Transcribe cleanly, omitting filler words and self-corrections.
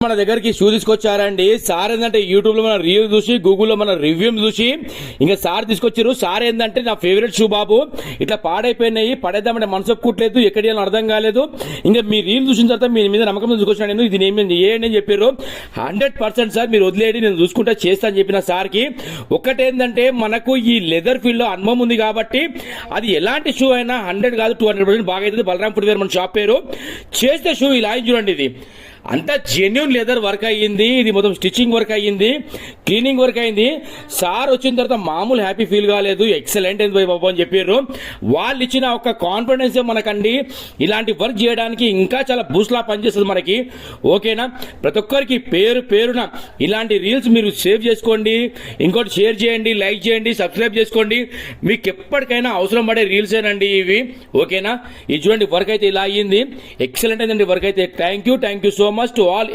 మన దగ్గరికి షూ తీసుకొచ్చారండి. సార్ ఏంటంటే యూట్యూబ్ లో మన రివ్యూ చూసి, గూగుల్లో మన రివ్యూ చూసి ఇంకా సార్ తీసుకొచ్చారు. సార్ ఏంటంటే నా ఫేవరెట్ షూ బాబు, ఇట్లా పాడైపోయినాయి, పడేద్దామంటే మనసు ఒప్పుకోవట్లేదు, ఎక్కడి అర్థం కాలేదు, ఇంకా మీ రీల్ చూసిన తర్వాత మీ మీద నమ్మకం తీసుకొచ్చాను నేను, ఇది నేను చేయండి అని చెప్పారు. 100% సార్ మీరు వదిలేయండి, నేను చూసుకుంటా చేస్తా అని చెప్పిన సార్కి. ఒకటేంటంటే మనకు ఈ లెదర్ ఫీల్డ్ లో అనుభవం ఉంది కాబట్టి అది ఎలాంటి షూ అయినా 100 కాదు 200% బాగా అవుతుంది. బలరాం ఫుట్వేర్ మన షాప్ పేరు. చేస్తే షూ ఇలా చూడండి, ఇది అంతా జెన్యున్ లెదర్ వర్క్ అయ్యింది, ఇది మొత్తం స్టిచ్చింగ్ వర్క్ అయ్యింది, క్లీనింగ్ వర్క్ అయింది. సార్ వచ్చిన తర్వాత మామూలు హ్యాపీ ఫీల్ కాలేదు, ఎక్సలెంట్ అయింది బాబు అని చెప్పారు. వాళ్ళు ఇచ్చిన ఒక కాన్ఫిడెన్స్ మనకండి ఇలాంటి వర్క్ చేయడానికి ఇంకా చాలా బూస్ట్ లా పనిచేస్తుంది మనకి. ఓకేనా, ప్రతి ఒక్కరికి పేరు పేరున ఇలాంటి రీల్స్ మీరు సేవ్ చేసుకోండి, ఇంకోటి షేర్ చేయండి, లైక్ చేయండి, సబ్స్క్రైబ్ చేసుకోండి. మీకు ఎప్పటికైనా అవసరం పడే రీల్స్ ఏనండి ఇవి. ఓకేనా, ఇది చూడండి వర్క్ అయితే ఇలా అయ్యింది, ఎక్సలెంట్ అయిందండి వర్క్ అయితే. Thank you so much to all